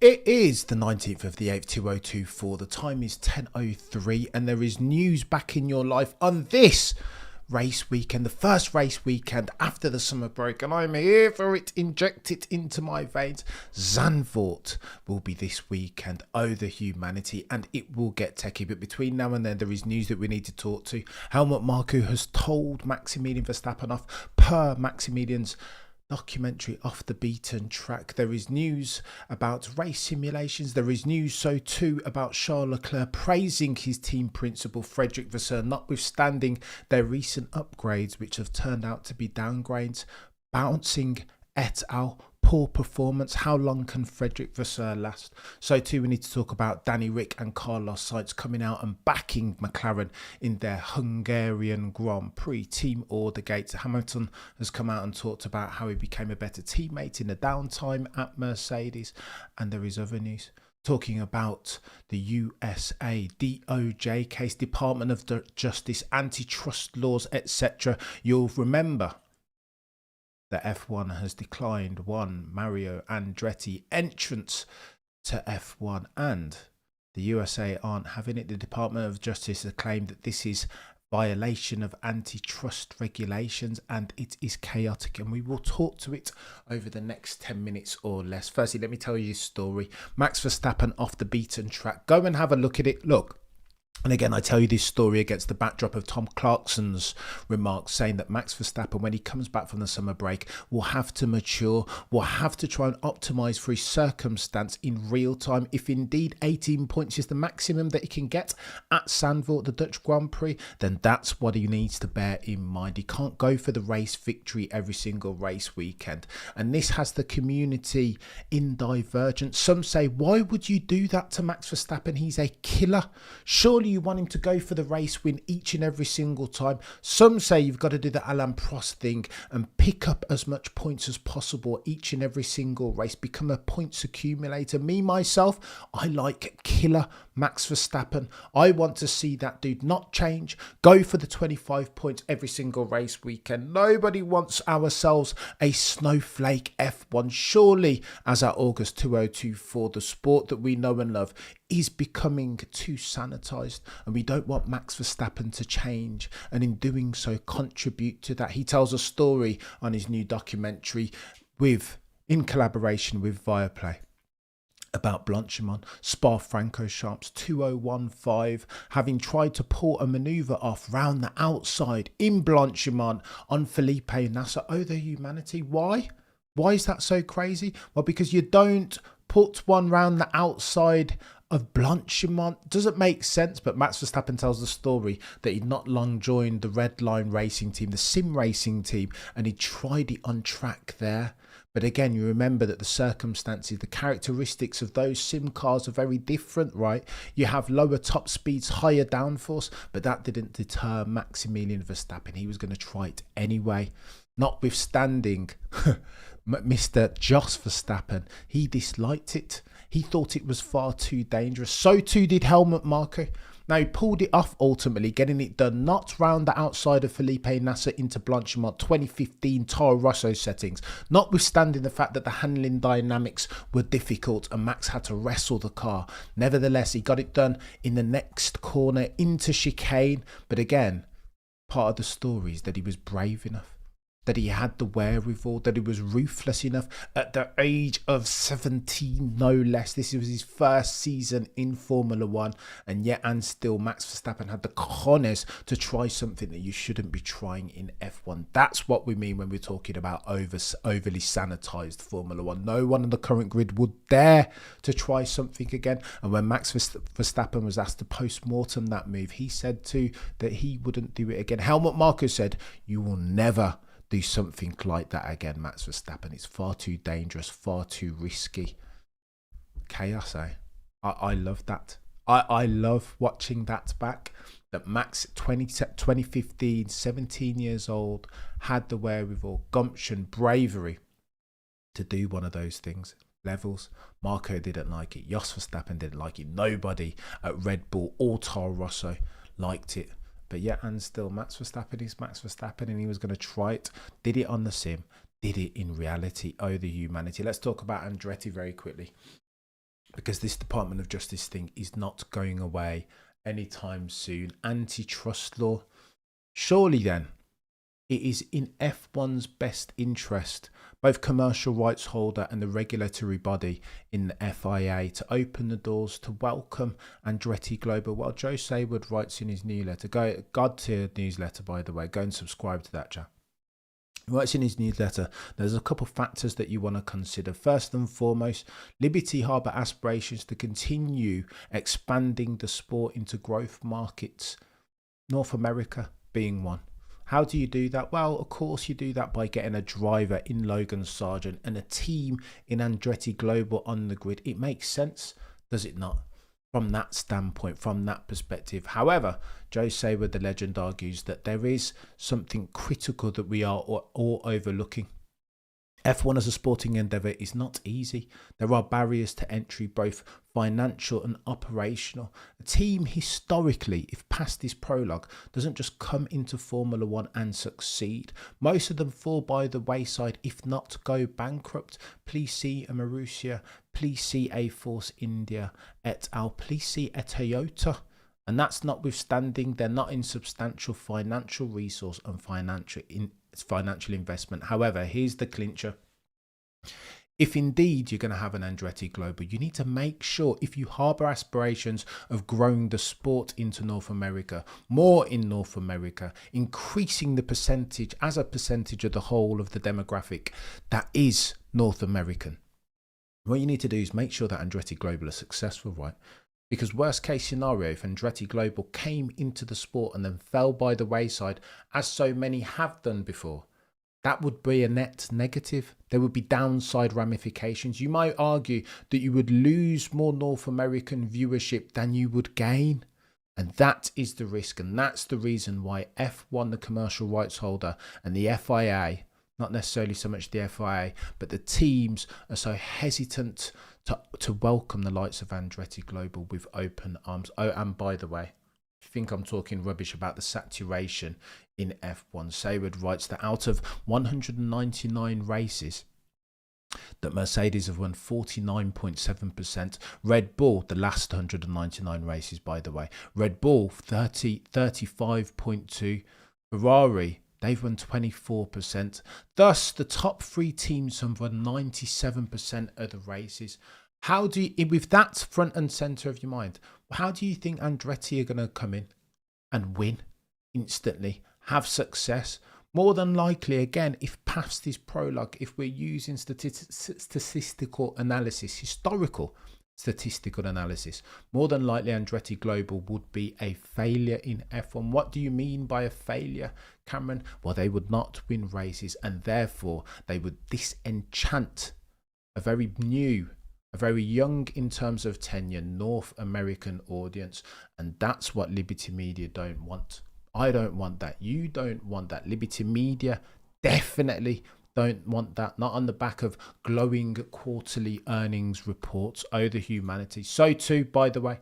It is the 19th of the 8th, 2024. The time is 10:03, and there is news back in your life on this race weekend, the first race weekend after the summer break, and I'm here for it. Inject it into my veins. Zandvoort will be this weekend. Oh, the humanity, and it will get techie. But between now and then, there is news that we need to talk to. Helmut Marko has told Maximilian Verstappen off per Maximilian's documentary Off the Beaten Track. There is news about race simulations. There is news so too about Charles Leclerc praising his team principal Frederick Vasseur, notwithstanding their recent upgrades which have turned out to be downgrades. Bouncing et al. Poor performance. How long can Frederick Vasseur last? So too we need to talk about Danny Rick and Carlos Sainz coming out and backing McLaren in their Hungarian Grand Prix. Team order gates. Hamilton has come out and talked about how he became a better teammate in the downtime at Mercedes. And there is other news talking about the USA DOJ case, Department of Justice, antitrust laws, etc. You'll remember the F1 has declined one Mario Andretti entrance to F1, and the USA aren't having it. The Department of Justice has claimed that this is violation of antitrust regulations and it is chaotic, and we will talk to it over the next 10 minutes or less. Firstly, let me tell you this story. Max Verstappen off the beaten track. Go and have a look at it. Look. And again, I tell you this story against the backdrop of Tom Clarkson's remarks saying that Max Verstappen, when he comes back from the summer break, will have to mature, will have to try and optimise for his circumstance in real time. If indeed 18 points is the maximum that he can get at Zandvoort, the Dutch Grand Prix, then that's what he needs to bear in mind. He can't go for the race victory every single race weekend. And this has the community in divergence. Some say, why would you do that to Max Verstappen? He's a killer. Surely you want him to go for the race win each and every single time. Some say you've got to do the Alain Prost thing and pick up as much points as possible each and every single race. Become a points accumulator. Me, myself, I like killer Max Verstappen. I want to see that dude not change. Go for the 25 points every single race weekend. Nobody wants ourselves a snowflake F1. Surely, as at August 2024, the sport that we know and love is becoming too sanitized, and we don't want Max Verstappen to change and in doing so contribute to that. He tells a story on his new documentary in collaboration with Viaplay about Blanchimont, Spa-Francorchamps 2015, having tried to pull a manoeuvre off round the outside in Blanchimont on Felipe Nasser. Oh, the humanity. Why? Why is that so crazy? Well, because you don't put one round the outside of Blanchimont. Doesn't make sense, but Max Verstappen tells the story that he'd not long joined the Red Line racing team, the sim racing team, and he tried it on track there. But again, you remember that the circumstances, the characteristics of those sim cars are very different, right? You have lower top speeds, higher downforce, but that didn't deter Maximilian Verstappen. He was going to try it anyway. Notwithstanding Mr. Jos Verstappen, he disliked it. He thought it was far too dangerous. So too did Helmut Marko. Now, he pulled it off ultimately, getting it done not round the outside of Felipe Nasser into Blanchimont 2015 Toro Rosso settings, notwithstanding the fact that the handling dynamics were difficult and Max had to wrestle the car. Nevertheless, he got it done in the next corner into chicane. But again, part of the story is that he was brave enough, that he had the wherewithal, that he was ruthless enough at the age of 17, no less. This was his first season in Formula One, and yet and still Max Verstappen had the cojones to try something that you shouldn't be trying in F1. That's what we mean when we're talking about overly sanitized Formula One. No one on the current grid would dare to try something again. And when Max Verstappen was asked to post-mortem that move, he said too that he wouldn't do it again. Helmut Marko said, "You will never do something like that again, Max Verstappen. It's far too dangerous, far too risky." Chaos, eh? I love that. I love watching that back. That Max, 2015, 17 years old, had the wherewithal, gumption, bravery to do one of those things. Levels. Marko didn't like it. Jos Verstappen didn't like it. Nobody at Red Bull or Toro Rosso liked it. But yet and still, Max Verstappen is Max Verstappen, and he was going to try it. Did it on the sim. Did it in reality. Oh, the humanity. Let's talk about Andretti very quickly. because this Department of Justice thing is not going away anytime soon. Antitrust law. Surely then, it is in F1's best interest, both commercial rights holder and the regulatory body in the FIA, to open the doors to welcome Andretti Global. Well, Joe Saywood writes in his newsletter, God tier newsletter, by the way, go and subscribe to that, chat. He writes in his newsletter, there's a couple of factors that you want to consider. First and foremost, Liberty harbour aspirations to continue expanding the sport into growth markets, North America being one. How do you do that? Well, of course you do that by getting a driver in Logan Sargent and a team in Andretti Global on the grid. It makes sense, does it not? From that standpoint, from that perspective. However, Joe Saywood, the legend, argues that there is something critical that we are all overlooking. F1 as a sporting endeavour is not easy. There are barriers to entry, both financial and operational. A team historically, if past this prologue, doesn't just come into Formula One and succeed. Most of them fall by the wayside, if not go bankrupt. Please see a Marussia, please see a Force India et al. Please see a Toyota. And that's notwithstanding they're not in substantial financial resource and financial investment. However, here's the clincher. If indeed you're going to have an Andretti Global, you need to make sure, if you harbour aspirations of growing the sport into North America, more in North America, increasing the percentage as a percentage of the whole of the demographic that is North American. What you need to do is make sure that Andretti Global are successful, right? Because worst case scenario, if Andretti Global came into the sport and then fell by the wayside, as so many have done before, that would be a net negative. There would be downside ramifications. You might argue that you would lose more North American viewership than you would gain. And that is the risk. And that's the reason why F1, the commercial rights holder, and the FIA, not necessarily so much the FIA, but the teams are so hesitant to welcome the likes of Andretti Global with open arms. Oh, and by the way, I think I'm talking rubbish about the saturation in F1. Saywood writes that out of 199 races, that Mercedes have won 49.7%. Red Bull, the last 199 races, by the way, Red Bull 35.2%. Ferrari, they've won 24%. Thus, the top three teams have won 97% of the races. How do you, with that front and centre of your mind, how do you think Andretti are going to come in and win instantly, have success? More than likely, again, if past this prologue, if we're using statistical analysis, historical statistical analysis, more than likely Andretti Global would be a failure in F1. What do you mean by a failure, Cameron? Well, they would not win races, and therefore they would disenchant a very new, a very young in terms of tenure North American audience, and that's what Liberty Media don't want. I don't want that. You don't want that. Liberty Media definitely don't want that. Not on the back of glowing quarterly earnings reports. Oh, the humanity. So too, by the way,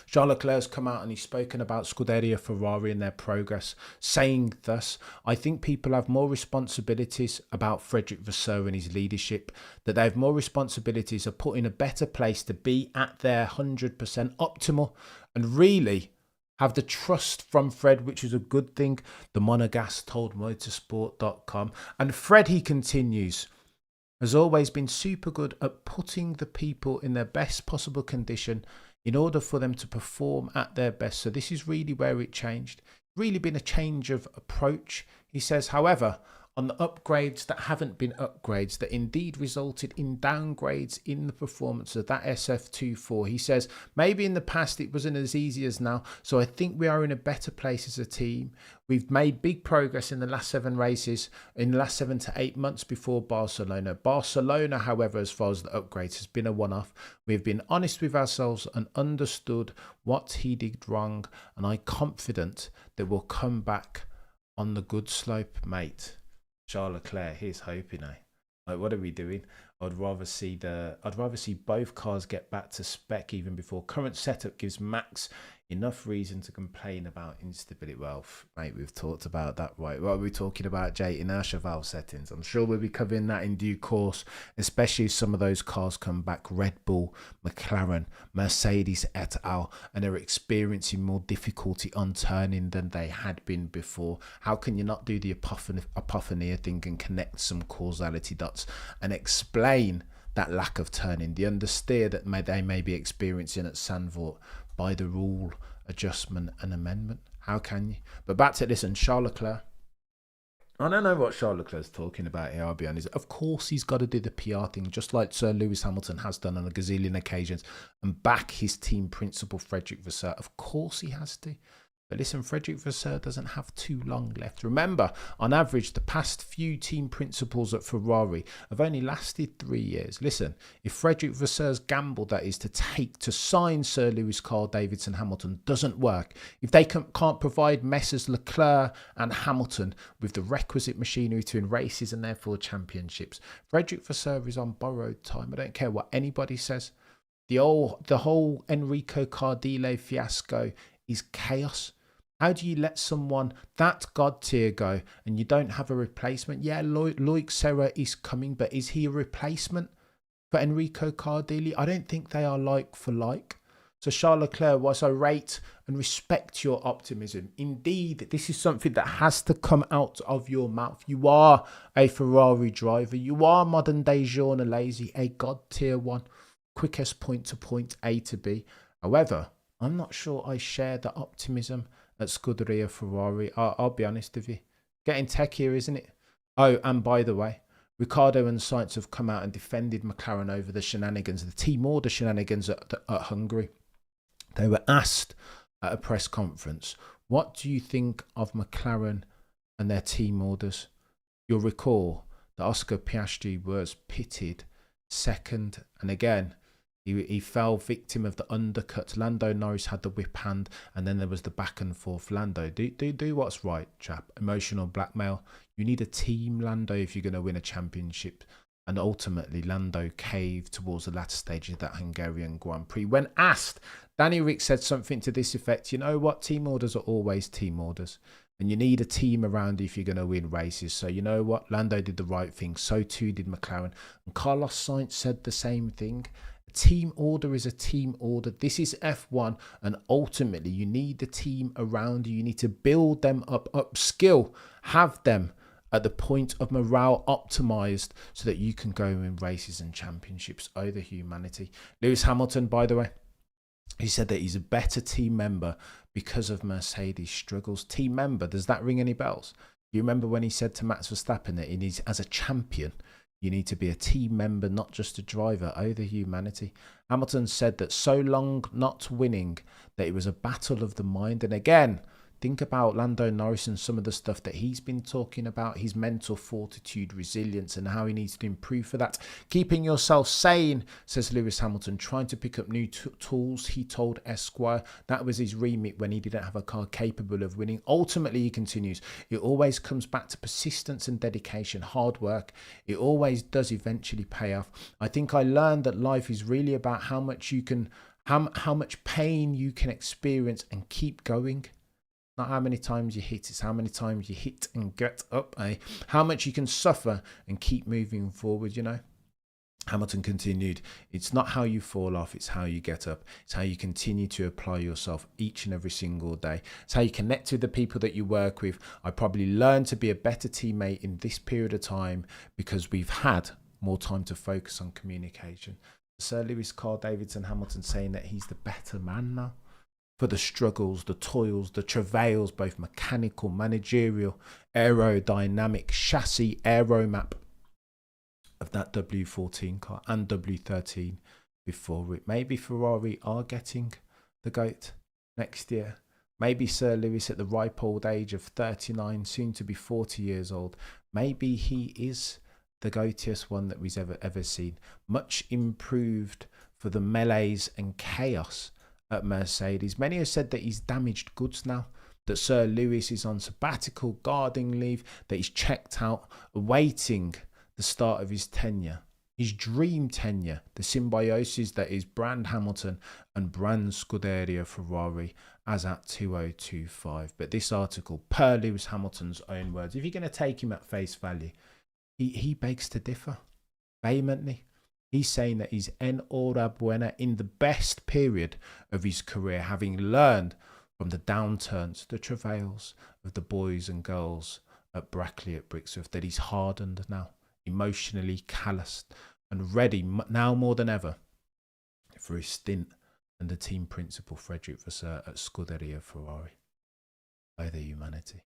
Charles Leclerc's come out and he's spoken about Scuderia Ferrari and their progress, saying thus, I think people have more responsibilities about Frederick Vasseur and his leadership, that they have more responsibilities of putting a better place to be at their 100% optimal, and really have the trust from Fred, which is a good thing, the Monegasque told motorsport.com. And Fred, he continues, has always been super good at putting the people in their best possible condition in order for them to perform at their best. So this is really where it changed. Really been a change of approach. He says, however, on the upgrades that haven't been upgrades, that indeed resulted in downgrades in the performance of that SF24. He says, maybe in the past it wasn't as easy as now, so I think we are in a better place as a team. We've made big progress in the last 7 races, in the last 7 to 8 months before Barcelona. Barcelona, however, as far as the upgrades, has been a one-off. We've been honest with ourselves and understood what he did wrong, and I'm confident that we'll come back on the good slope, mate. Charles Leclerc, here's hoping, Like, what are we doing? I'd rather see both cars get back to spec even before. Current setup gives Max enough reason to complain about instability. Well, mate, we've talked about that, right? What are we talking about, Jay? Inertia valve settings. I'm sure we'll be covering that in due course, especially if some of those cars come back. Red Bull, McLaren, Mercedes et al. And they're experiencing more difficulty on turning than they had been before. How can you not do the apophenia thing and connect some causality dots and explain that lack of turning, the understeer that they may be experiencing at Zandvoort by the rule adjustment and amendment? How can you? But back to, listen, Charles Leclerc. I don't know what Charles Leclerc's talking about here, I'll be honest. Of course he's got to do the PR thing, just like Sir Lewis Hamilton has done on a gazillion occasions, and back his team principal, Frederick Vasseur. Of course he has to. But listen, Frederick Vasseur doesn't have too long left. Remember, on average, the past few team principals at Ferrari have only lasted 3 years. Listen, if Frederick Vasseur's gamble, that is to sign Sir Lewis, Carl Davidson, Hamilton, doesn't work, if they can't provide Messrs Leclerc and Hamilton with the requisite machinery to win races and therefore championships, Frederick Vasseur is on borrowed time. I don't care what anybody says. The whole Enrico Cardile fiasco is chaos. How do you let someone that god tier go and you don't have a replacement? Yeah, Loic Serra is coming, but is he a replacement for Enrico Cardile? I don't think they are like for like. So Charles Leclerc, whilst I rate and respect your optimism, indeed, this is something that has to come out of your mouth. You are a Ferrari driver. You are modern day Jean Alesi, a god tier one, quickest point to point, A to B. However, I'm not sure I share the optimism at Scuderia Ferrari. I'll be honest with you. Getting tech here, isn't it? Oh, and by the way, Ricciardo and Sainz have come out and defended McLaren over the shenanigans, the team order shenanigans at Hungary. They were asked at a press conference, what do you think of McLaren and their team orders? You'll recall that Oscar Piastri was pitted second, and again, he fell victim of the undercut. Lando Norris had the whip hand, and then there was the back and forth. Lando, do what's right, chap. Emotional blackmail. You need a team, Lando, if you're going to win a championship. And ultimately, Lando caved towards the latter stage of that Hungarian Grand Prix. When asked, Danny Rick said something to this effect: you know what? Team orders are always team orders. And you need a team around you if you're going to win races. So you know what? Lando did the right thing. So too did McLaren. And Carlos Sainz said the same thing. A team order is a team order. This is F1, and ultimately you need the team around you. You need to build them up, upskill, have them at the point of morale optimized so that you can go in races and championships over humanity. Lewis Hamilton, by the way, he said that he's a better team member because of Mercedes' struggles. Team member, does that ring any bells? You remember when he said to Max Verstappen that as a champion, you need to be a team member, not just a driver, over humanity. Hamilton said that so long not winning, that it was a battle of the mind. And again, think about Lando Norris and some of the stuff that he's been talking about, his mental fortitude, resilience, and how he needs to improve for that. Keeping yourself sane, says Lewis Hamilton, trying to pick up new tools, he told Esquire. That was his remit when he didn't have a car capable of winning. Ultimately, he continues, it always comes back to persistence and dedication, hard work. It always does eventually pay off. I think I learned that life is really about how much pain you can experience and keep going. Not how many times you hit, it's how many times you hit and get up, how much you can suffer and keep moving forward, you know. Hamilton continued, it's not how you fall off, it's how you get up. It's how you continue to apply yourself each and every single day. It's how you connect with the people that you work with. I probably learned to be a better teammate in this period of time because we've had more time to focus on communication. Sir Lewis, Carl Davidson, Hamilton saying that he's the better man now. For the struggles, the toils, the travails, both mechanical, managerial, aerodynamic, chassis, aero map of that W14 car and W13 before it. Maybe Ferrari are getting the GOAT next year. Maybe Sir Lewis at the ripe old age of 39, soon to be 40 years old. Maybe he is the GOATiest one that we've ever seen. Much improved for the melees and chaos at Mercedes. Many have said that he's damaged goods now, that Sir Lewis is on sabbatical, guarding leave, that he's checked out, awaiting the start of his tenure his dream tenure, the symbiosis that is brand Hamilton and brand Scuderia Ferrari as at 2025. But this article, per Lewis Hamilton's own words, if you're going to take him at face value, he begs to differ vehemently. He's saying that he's enhorabuena in the best period of his career, having learned from the downturns, the travails of the boys and girls at Brackley at Brixworth, that he's hardened now, emotionally calloused, and ready now more than ever for his stint under team principal Frederick Vasseur at Scuderia Ferrari. By the humanity.